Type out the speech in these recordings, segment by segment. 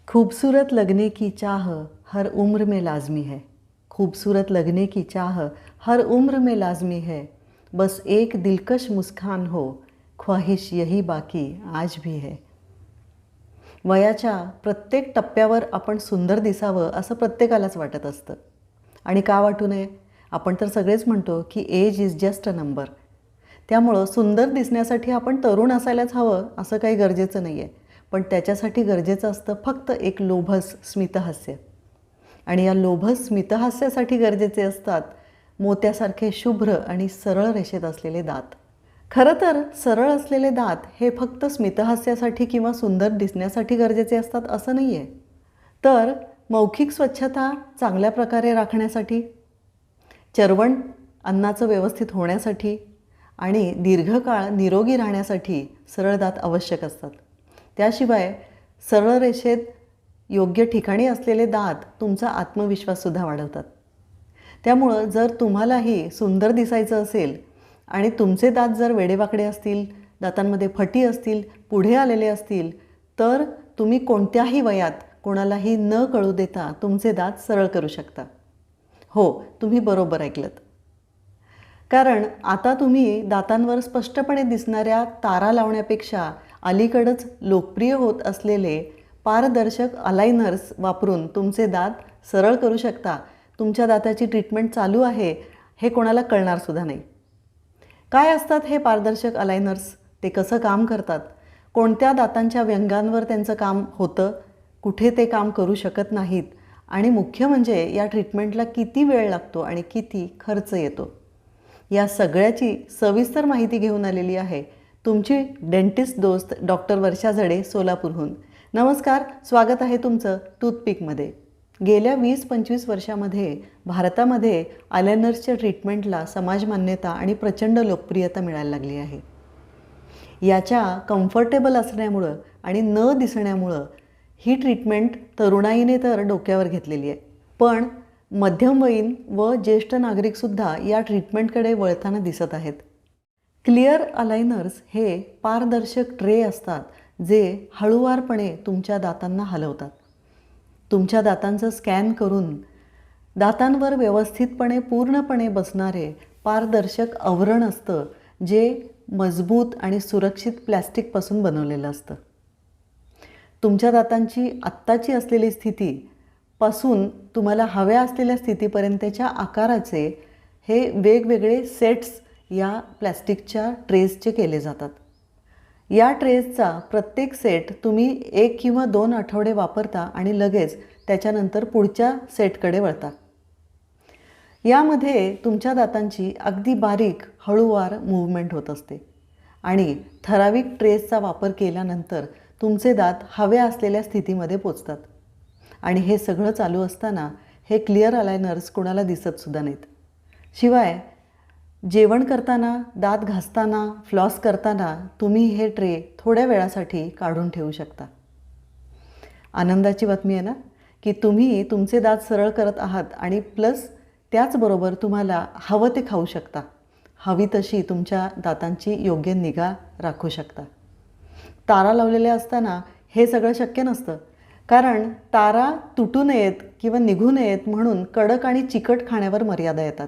खूबसूरत लगने की चाह हर उम्र में लाज़मी है। खूबसूरत लगने की चाह हर उम्र में लाज़मी है। बस एक दिलकश मुस्कान हो, ख्वाहिश यही बाकी आज भी है. वयाच्या प्रत्येक टप्प्यावर आपण सुंदर दिसावं असं प्रत्येकालाच वाटत असतं. आणि का वाटू नये? आपण तर सगळेच म्हणतो की age is just a number. त्यामुळं सुंदर दिसण्यासाठी आपण तरुण असायलाच हवं असं काही गरजेचं नाही आहे. पण त्याच्यासाठी गरजेचं असतं फक्त एक लोभस स्मितहास्य. आणि या लोभस स्मितहास्यासाठी गरजेचे असतात मोत्यासारखे शुभ्र आणि सरळ रेषेत असलेले दात. खरं तर सरळ असलेले दात हे फक्त स्मितहास्यासाठी किंवा सुंदर दिसण्यासाठी गरजेचे असतात असं नाही आहे. तर मौखिक स्वच्छता चांगल्या प्रकारे राखण्यासाठी, चरवण अन्नाचं व्यवस्थित होण्यासाठी आणि दीर्घकाळ निरोगी राहण्यासाठी सरळ दात आवश्यक असतात. त्याशिवाय सरळ रेषेत योग्य ठिकाणी असलेले दात तुमचा आत्मविश्वाससुद्धा वाढवतात. त्यामुळं जर तुम्हालाही सुंदर दिसायचं असेल आणि तुमचे दात जर वेडेवाकडे असतील, दातांमध्ये फटी असतील, पुढे आलेले असतील, तर तुम्ही कोणत्याही वयात कोणालाही न कळू देता तुमचे दात सरळ करू शकता. हो, तुम्ही बरोबर ऐकलत. कारण आता तुम्ही दातांवर स्पष्टपणे दिसणाऱ्या तारा लावण्यापेक्षा अलीकडंच लोकप्रिय होत असलेले पारदर्शक अलाइनर्स वापरून तुमचे दात सरळ करू शकता. तुमच्या दाताची ट्रीटमेंट चालू आहे हे कोणाला कळणारसुद्धा नाही. काय असतात हे पारदर्शक अलाइनर्स? ते कसं काम करतात? कोणत्या दातांच्या व्यंगांवर त्यांचं काम होतं? कुठे ते काम करू शकत नाहीत? आणि मुख्य म्हणजे या ट्रीटमेंटला किती वेळ लागतो आणि किती खर्च येतो? या सगळ्याची सविस्तर माहिती घेऊन आलेली आहे तुमची डेंटिस्ट दोस्त डॉक्टर वर्षा झडे सोलापूरहून. नमस्कार, स्वागत आहे तुमचं टूथपिकमध्ये. गेल्या 20-25 वर्षामध्ये भारतामध्ये अलाइनर्सच्या ट्रीटमेंटला समाजमान्यता आणि प्रचंड लोकप्रियता मिळायला लागली आहे. याच्या कम्फर्टेबल असण्यामुळं आणि न दिसण्यामुळं ही ट्रीटमेंट तरुणाईने तर डोक्यावर घेतलेली आहे. पण मध्यमवयीन व ज्येष्ठ नागरिकसुद्धा या ट्रीटमेंटकडे वळताना दिसत आहेत. क्लिअर अलाइनर्स हे पारदर्शक ट्रे असतात जे हळूवारपणे तुमच्या दातांना हलवतात. तुमच्या दातांचं स्कॅन करून दातांवर व्यवस्थितपणे पूर्णपणे बसणारे पारदर्शक आवरण असतं जे मजबूत आणि सुरक्षित प्लॅस्टिकपासून बनवलेलं असतं. तुमच्या दातांची आत्ताची असलेली स्थितीपासून तुम्हाला हव्या असलेल्या स्थितीपर्यंतच्या आकाराचे हे वेगवेगळे सेट्स या प्लॅस्टिकच्या ट्रेसचे केले जातात. या ट्रेसचा प्रत्येक सेट तुम्ही 1 किंवा 2 आठवडे वापरता आणि लगेच त्याच्यानंतर पुढच्या सेटकडे वळता. यामध्ये तुमच्या दातांची अगदी बारीक हळूवार मूव्हमेंट होत असते आणि ठराविक ट्रेसचा वापर केल्यानंतर तुमचे दात हव्या असलेल्या स्थितीमध्ये पोचतात. आणि हे सगळं चालू असताना हे क्लिअर अलाइनर्स कोणाला दिसतसुद्धा नाहीत. शिवाय जेवण करताना, दात घासताना, फ्लॉस करताना तुम्ही हे ट्रे थोड्या वेळासाठी काढून ठेवू शकता. आनंदाची बातमी आहे ना की तुम्ही तुमचे दात सरळ करत आहात आणि प्लस त्याचबरोबर तुम्हाला हवं ते खाऊ शकता. हवी तशी तुमच्या दातांची योग्य निगा राखू शकता. तारा लावलेल्या असताना हे सगळं शक्य नसतं. कारण तारा तुटू नयेत किंवा निघू नयेत म्हणून कडक आणि चिकट खाण्यावर मर्यादा येतात.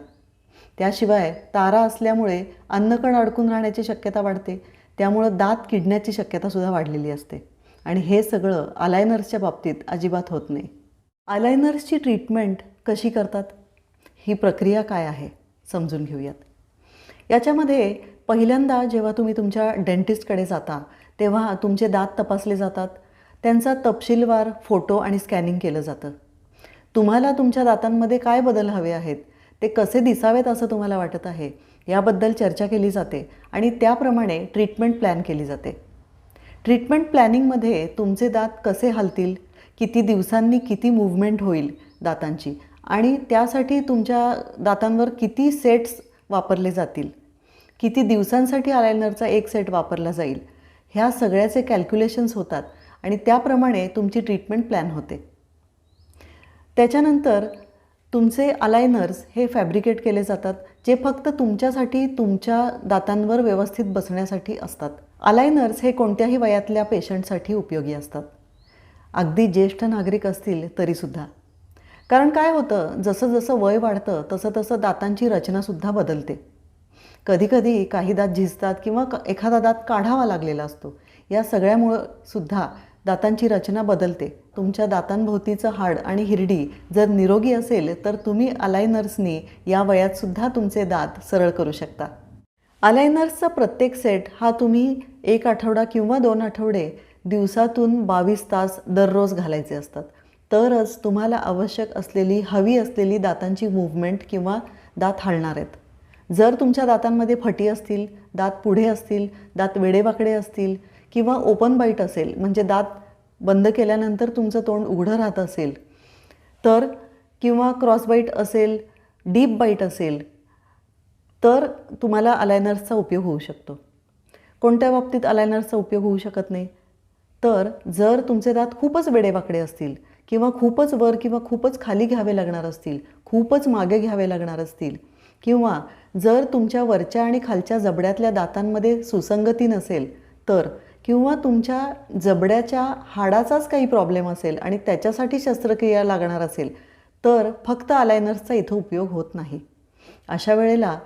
त्याशिवाय तारा असल्यामुळे अन्नकण अडकून राहण्याची शक्यता वाढते. त्यामुळं दात किडण्याची शक्यतासुद्धा वाढलेली असते. आणि हे सगळं अलाइनर्सच्या बाबतीत अजिबात होत नाही. अलाइनर्सची ट्रीटमेंट कशी करतात? ही प्रक्रिया काय आहे समजून घेऊयात. याच्यामध्ये पहिल्यांदा जेव्हा तुम्ही तुमच्या डेंटिस्टकडे जाता तेव्हा तुमचे दात तपासले जातात. त्यांचा तपशीलवार फोटो आणि स्कॅनिंग केलं जातं. तुम्हाला तुमच्या दातांमध्ये काय बदल हवे आहेत, ते कसे दिसावेत असं तुम्हाला वाटत आहे याबद्दल चर्चा केली जाते आणि त्याप्रमाणे ट्रीटमेंट प्लॅन केली जाते. ट्रीटमेंट प्लॅनिंगमध्ये तुमचे दात कसे हलतील, किती दिवसांनी किती मूव्हमेंट होईल दातांची आणि त्यासाठी तुमच्या दातांवर किती सेट्स वापरले जातील, किती दिवसांसाठी अलाइनरचा एक सेट वापरला जाईल, ह्या सगळ्याचे कॅल्क्युलेशन्स होतात आणि त्याप्रमाणे तुमची ट्रीटमेंट प्लॅन होते. त्याच्यानंतर तुमचे अलाइनर्स हे फॅब्रिकेट केले जातात जे फक्त तुमच्यासाठी तुमच्या दातांवर व्यवस्थित बसण्यासाठी असतात. अलाइनर्स हे कोणत्याही वयातल्या पेशंटसाठी उपयोगी असतात. अगदी ज्येष्ठ नागरिक असतील तरीसुद्धा. कारण काय होतं, जसं जसं वय वाढतं तसं तसं दातांची रचनासुद्धा बदलते. कधीकधी काही दात झिजतात किंवा एखादा दात काढावा लागलेला असतो. या सगळ्यामुळं सुद्धा दातांची रचना बदलते. तुमच्या दातांभोवतीचं हाड आणि हिरडी जर निरोगी असेल तर तुम्ही अलायनर्सनी या वयातसुद्धा तुमचे दात सरळ करू शकता. अलायनर्सचा प्रत्येक सेट हा तुम्ही 1 आठवडा किंवा 2 आठवडे दिवसातून 22 तास दररोज घालायचे असतात. तरच तुम्हाला आवश्यक असलेली हवी असलेली दातांची मूव्हमेंट किंवा दात हलणार आहेत. जर तुमच्या दातांमध्ये फटी असतील, दात पुढे असतील, दात वेडेवाकडे असतील किंवा ओपन बाईट असेल, म्हणजे दात बंद केल्यानंतर तुमचं तोंड उघडं राहत असेल तर, किंवा क्रॉस बाईट असेल, डीप बाईट असेल, तर तुम्हाला अलायनर्सचा उपयोग होऊ शकतो. कोणत्या बाबतीत अलायनर्सचा उपयोग होऊ शकत नाही? तर जर तुमचे दात खूपच वेडेवाकडे असतील किंवा खूपच वर किंवा खूपच खाली घ्यावे लागणार असतील, खूपच मागे घ्यावे लागणार असतील, किंवा जर तुमच्या वरच्या आणि खालच्या जबड्यातल्या दातांमध्ये सुसंगती नसेल तर, किंवा तुमच्या जबड्याच्या हाडाचाच काही प्रॉब्लेम असेल आणि त्याच्यासाठी शस्त्रक्रिया लागणार असेल तर फक्त अलायनर्सचा इथं उपयोग होत नाही. अशा वेळेला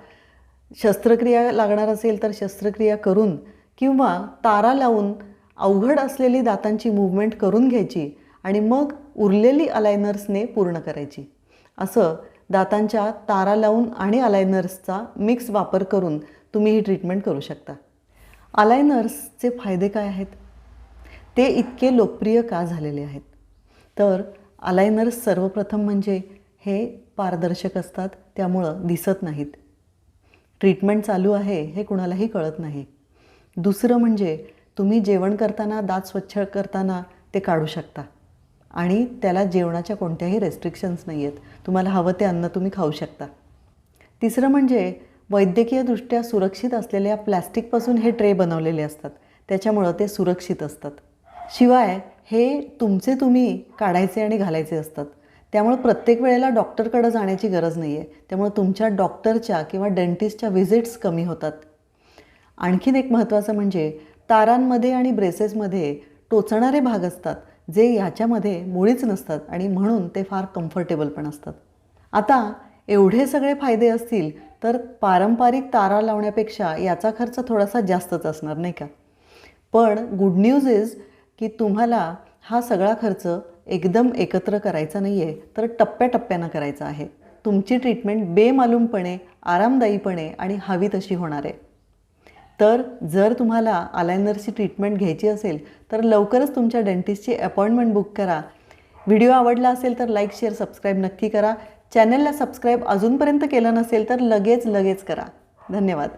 शस्त्रक्रिया लागणार असेल तर शस्त्रक्रिया करून किंवा तारा लावून अवघड असलेली दातांची मूव्हमेंट करून घ्यायची आणि मग उरलेली अलायनर्सने पूर्ण करायची. असं दातांच्या तारा लावून आणि अलायनर्सचा मिक्स वापर करून तुम्ही ही ट्रीटमेंट करू शकता. अलायनर्सचे फायदे काय आहेत? ते इतके लोकप्रिय का झालेले आहेत? तर अलायनर्स सर्वप्रथम म्हणजे हे पारदर्शक असतात, त्यामुळं दिसत नाहीत. ट्रीटमेंट चालू आहे हे कुणालाही कळत नाही. दुसरं म्हणजे तुम्ही जेवण करताना, दात स्वच्छ करताना ते काढू शकता आणि त्याला जेवणाच्या कोणत्याही रेस्ट्रिक्शन्स नाही आहेत. तुम्हाला हवं ते अन्न तुम्ही खाऊ शकता. तिसरं म्हणजे वैद्यकीयदृष्ट्या सुरक्षित असलेल्या प्लॅस्टिकपासून हे ट्रे बनवलेले असतात, त्याच्यामुळं ते सुरक्षित असतात. शिवाय हे तुमचे तुम्ही काढायचे आणि घालायचे असतात, त्यामुळे प्रत्येक वेळेला डॉक्टरकडे जाण्याची गरज नाही आहे. त्यामुळे तुमच्या डॉक्टरच्या किंवा डेंटिस्टच्या व्हिजिट्स कमी होतात. आणखीन एक महत्त्वाचं म्हणजे तारांमध्ये आणि ब्रेसेसमध्ये टोचणारे भाग असतात जे ह्याच्यामध्ये मुळीच नसतात आणि म्हणून ते फार कम्फर्टेबल पण असतात. आता एवढे सगळे फायदे असतील तर पारंपरिक तारा लावण्यापेक्षा याचा खर्च थोडासा जास्तच असणार, नाही का? पण गुड न्यूज इज की तुम्हाला हा सगळा खर्च एकदम एकत्र करायचा नाही आहे, तर टप्प्याटप्प्यानं करायचा आहे. तुमची ट्रीटमेंट बेमालूमपणे, आरामदायीपणे आणि हवी तशी होणार आहे. तर जर तुम्हाला अलायनर्सची ट्रीटमेंट घ्यायची असेल तर लवकरच तुमच्या डेंटिस्टची अपॉइंटमेंट बुक करा. व्हिडिओ आवडला असेल तर लाईक, शेअर, सबस्क्राईब नक्की करा. चॅनलला सबस्क्राईब अजूनपर्यंत केलं नसेल तर लगेच करा. धन्यवाद.